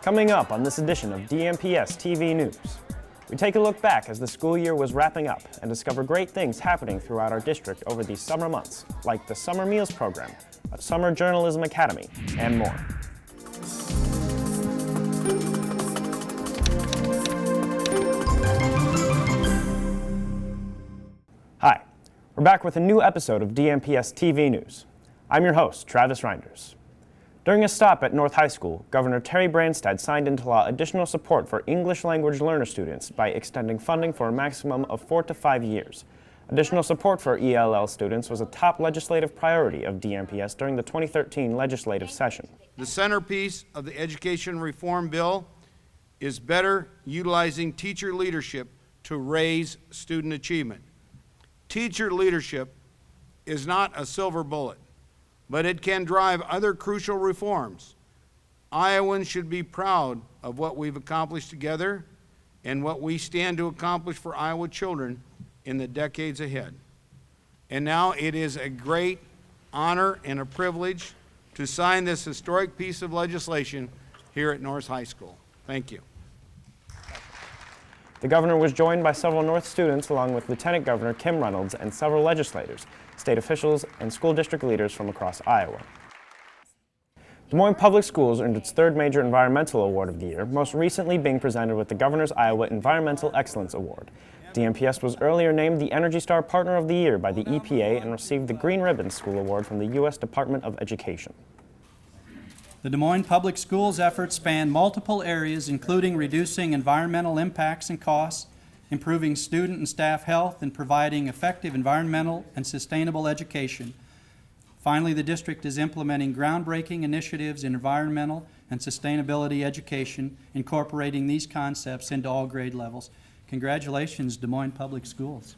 Coming up on this edition of DMPS-TV News, we take a look back as the school year was wrapping up and discover great things happening throughout our district over these summer months, like the Summer Meals Program, a Summer Journalism Academy, and more. Hi, we're back with a new episode of DMPS-TV News. I'm your host, Travis Reinders. During a stop at North High School, Governor Terry Branstad signed into law additional support for English language learner students by extending funding for a maximum of 4 to 5 years. Additional support for ELL students was a top legislative priority of DMPS during the 2013 legislative session. The centerpiece of the education reform bill is better utilizing teacher leadership to raise student achievement. Teacher leadership is not a silver bullet, but it can drive other crucial reforms. Iowans should be proud of what we've accomplished together and what we stand to accomplish for Iowa children in the decades ahead. And now it is a great honor and a privilege to sign this historic piece of legislation here at North High School. Thank you. The governor was joined by several North students along with Lieutenant Governor Kim Reynolds and several legislators, state officials, and school district leaders from across Iowa. Des Moines Public Schools earned its third major environmental award of the year, most recently being presented with the Governor's Iowa Environmental Excellence Award. DMPS was earlier named the Energy Star Partner of the Year by the EPA and received the Green Ribbon School Award from the U.S. Department of Education. The Des Moines Public Schools efforts span multiple areas, including reducing environmental impacts and costs, improving student and staff health, and providing effective environmental and sustainable education. Finally, the district is implementing groundbreaking initiatives in environmental and sustainability education, incorporating these concepts into all grade levels. Congratulations, Des Moines Public Schools.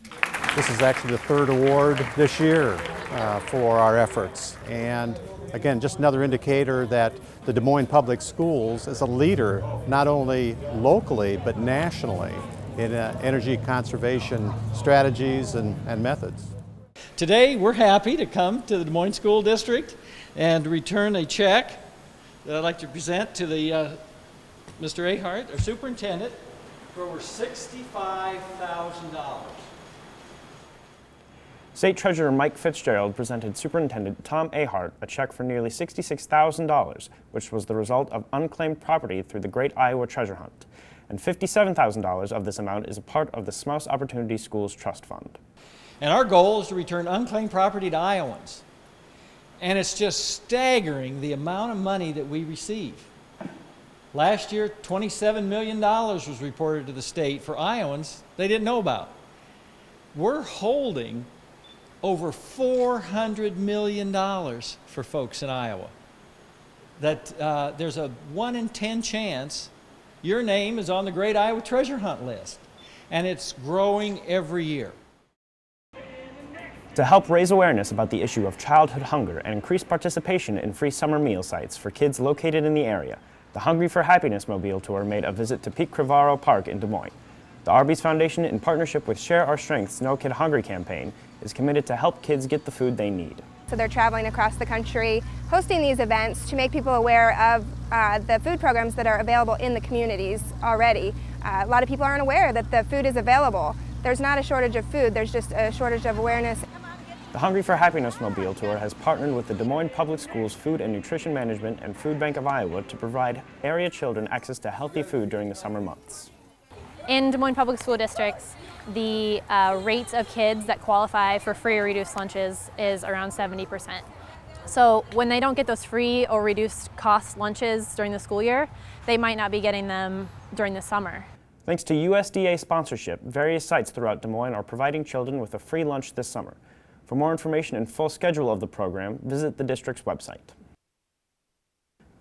This is actually the third award this year for our efforts. And again, just another indicator that the Des Moines Public Schools is a leader not only locally but nationally in energy conservation strategies and methods. Today we're happy to come to the Des Moines School District and return a check that I'd like to present to the Mr. Ahart, our superintendent, for over $65,000. State Treasurer Mike Fitzgerald presented Superintendent Tom Ahart a check for nearly $66,000, which was the result of unclaimed property through the Great Iowa Treasure Hunt. And $57,000 of this amount is a part of the Smouse Opportunity Schools Trust Fund. And our goal is to return unclaimed property to Iowans. And it's just staggering the amount of money that we receive. Last year, $27 million was reported to the state for Iowans they didn't know about. We're holding over $400 million for folks in Iowa. That there's a 1 in 10 chance your name is on the Great Iowa Treasure Hunt list, and it's growing every year. To help raise awareness about the issue of childhood hunger and increase participation in free summer meal sites for kids located in the area, the Hungry for Happiness Mobile Tour made a visit to Pete Crivaro Park in Des Moines. The Arby's Foundation, in partnership with Share Our Strength's No Kid Hungry campaign, is committed to help kids get the food they need. So they're traveling across the country, hosting these events to make people aware of the food programs that are available in the communities already. A lot of people aren't aware that the food is available. There's not a shortage of food, there's just a shortage of awareness. The Hungry for Happiness Mobile Tour has partnered with the Des Moines Public Schools Food and Nutrition Management and Food Bank of Iowa to provide area children access to healthy food during the summer months. In Des Moines Public School Districts, the rates of kids that qualify for free or reduced lunches is around 70%. So when they don't get those free or reduced cost lunches during the school year, they might not be getting them during the summer. Thanks to USDA sponsorship, various sites throughout Des Moines are providing children with a free lunch this summer. For more information and full schedule of the program, visit the district's website.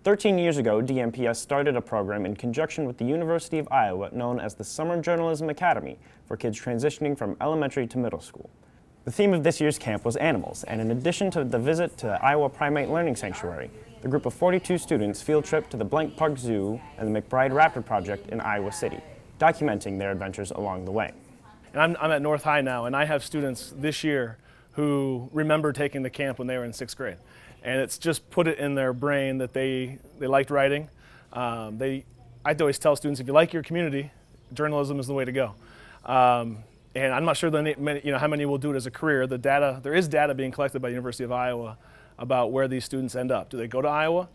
13 years ago, DMPS started a program in conjunction with the University of Iowa known as the Summer Journalism Academy for kids transitioning from elementary to middle school. The theme of this year's camp was animals, and in addition to the visit to the Iowa Primate Learning Sanctuary, the group of 42 students field trip to the Blank Park Zoo and the McBride Raptor Project in Iowa City, documenting their adventures along the way. And I'm at North High now, and I have students this year who remember taking the camp when they were in 6th grade. And it's just put it in their brain that they liked writing. They I always tell students, if you like your community, journalism is the way to go. And I'm not sure how many will do it as a career. There is data being collected by the University of Iowa about where these students end up. Do they go to Iowa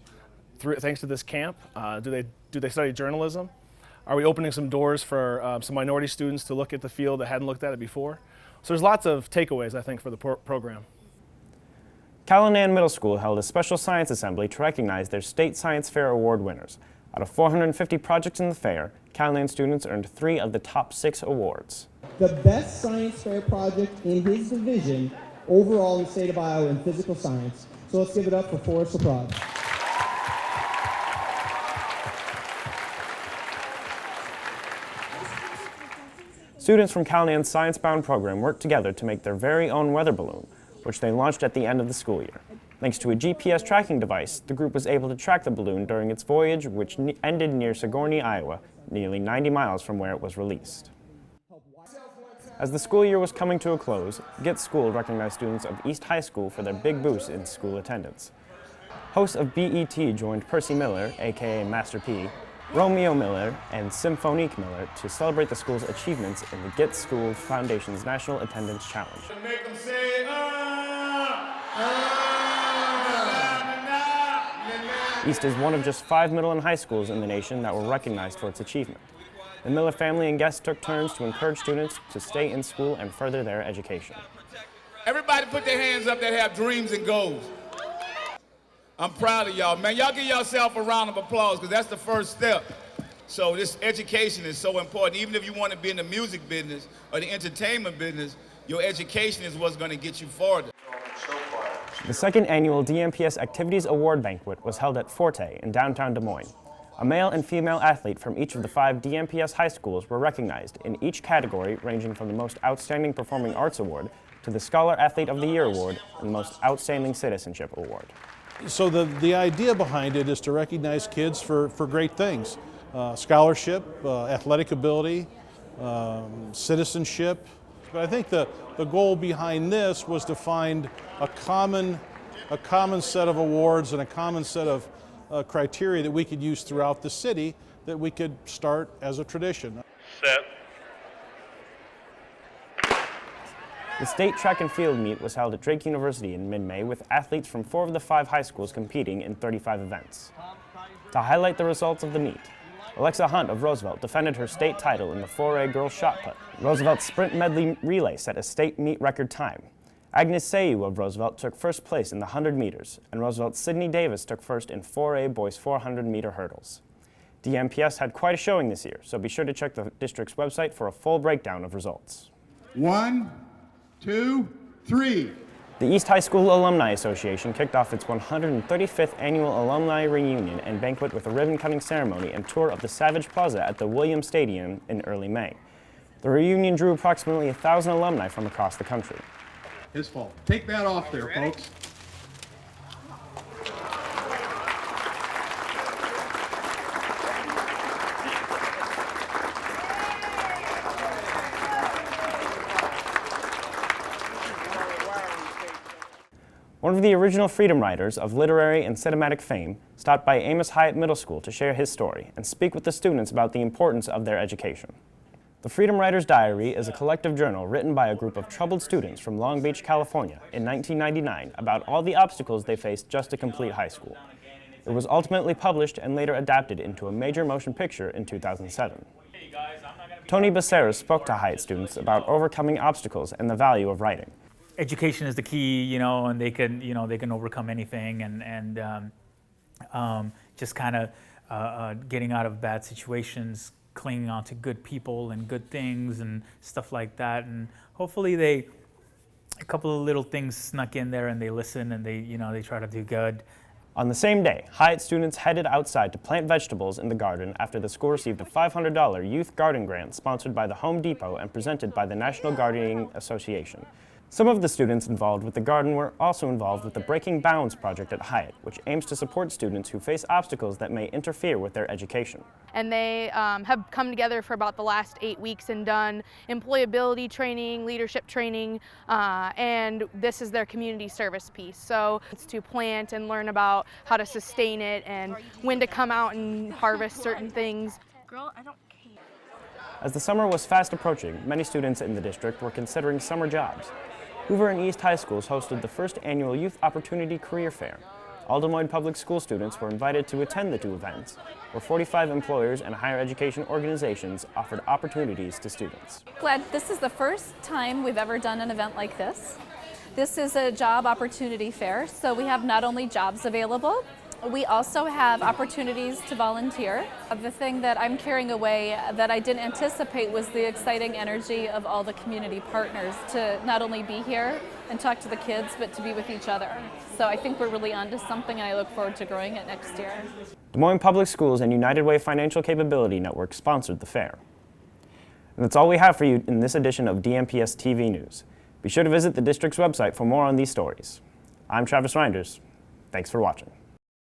thanks to this camp? Do they study journalism? Are we opening some doors for some minority students to look at the field that hadn't looked at it before? So there's lots of takeaways, I think, for the program. Callanan Middle School held a special science assembly to recognize their State Science Fair Award winners. Out of 450 projects in the fair, Callanan students earned 3 of the top 6 awards. The best science fair project in his division overall in the state of Iowa in physical science. So let's give it up for Forrest LaPrade. Students from Callanan's Science-Bound program worked together to make their very own weather balloon, which they launched at the end of the school year. Thanks to a GPS tracking device, the group was able to track the balloon during its voyage, which ended near Sigourney, Iowa, nearly 90 miles from where it was released. As the school year was coming to a close, Gitz School recognized students of East High School for their big boost in school attendance. Hosts of BET joined Percy Miller, aka Master P, Romeo Miller, and Symphonique Miller to celebrate the school's achievements in the Gitz School Foundation's National Attendance Challenge. Make them say, East is one of just 5 middle and high schools in the nation that were recognized for its achievement. The Miller family and guests took turns to encourage students to stay in school and further their education. Everybody put their hands up that have dreams and goals. I'm proud of y'all, man. Y'all give yourself a round of applause because that's the first step. So this education is so important. Even if you want to be in the music business or the entertainment business, your education is what's going to get you forward. The second annual DMPS Activities Award Banquet was held at Forte in downtown Des Moines. A male and female athlete from each of the 5 DMPS high schools were recognized in each category, ranging from the Most Outstanding Performing Arts Award to the Scholar Athlete of the Year Award and the Most Outstanding Citizenship Award. So the idea behind it is to recognize kids for great things. Scholarship, athletic ability, citizenship. But I think the goal behind this was to find a common set of awards and a common set of criteria that we could use throughout the city that we could start as a tradition. Set. The state track and field meet was held at Drake University in mid-May with athletes from 4 of the 5 high schools competing in 35 events. To highlight the results of the meet, Alexa Hunt of Roosevelt defended her state title in the 4A girls shot put. Roosevelt's sprint medley relay set a state meet record time. Agnes Sayu of Roosevelt took first place in the 100 meters, and Roosevelt's Sydney Davis took first in 4A boys 400-meter hurdles. DMPS had quite a showing this year, so be sure to check the district's website for a full breakdown of results. 1, 2, 3. The East High School Alumni Association kicked off its 135th annual alumni reunion and banquet with a ribbon-cutting ceremony and tour of the Savage Plaza at the Williams Stadium in early May. The reunion drew approximately 1,000 alumni from across the country. His fault. Take that off there, folks. One of the original Freedom Riders of literary and cinematic fame stopped by Amos Hyatt Middle School to share his story and speak with the students about the importance of their education. The Freedom Riders Diary is a collective journal written by a group of troubled students from Long Beach, California in 1999 about all the obstacles they faced just to complete high school. It was ultimately published and later adapted into a major motion picture in 2007. Tony Becerra spoke to Hyatt students about overcoming obstacles and the value of writing. Education is the key, and they can overcome anything, and just kind of getting out of bad situations, clinging on to good people and good things and stuff like that, and hopefully a couple of little things snuck in there, and they listen and they try to do good. On the same day, Hyatt students headed outside to plant vegetables in the garden after the school received a $500 youth garden grant sponsored by the Home Depot and presented by the National Gardening Association. Some of the students involved with the garden were also involved with the Breaking Bounds project at Hyatt, which aims to support students who face obstacles that may interfere with their education. And they have come together for about the last 8 weeks and done employability training, leadership training, and this is their community service piece. So it's to plant and learn about how to sustain it and when to come out and harvest certain things. Girl, I don't care. As the summer was fast approaching, many students in the district were considering summer jobs. Hoover and East High Schools hosted the first annual Youth Opportunity Career Fair. All Des Moines Public School students were invited to attend the two events, where 45 employers and higher education organizations offered opportunities to students. Glad this is the first time we've ever done an event like this. This is a job opportunity fair, so we have not only jobs available, we also have opportunities to volunteer. The thing that I'm carrying away that I didn't anticipate was the exciting energy of all the community partners to not only be here and talk to the kids, but to be with each other. So I think we're really onto something, and I look forward to growing it next year. Des Moines Public Schools and United Way Financial Capability Network sponsored the fair. And that's all we have for you in this edition of DMPS-TV News. Be sure to visit the district's website for more on these stories. I'm Travis Reinders. Thanks for watching.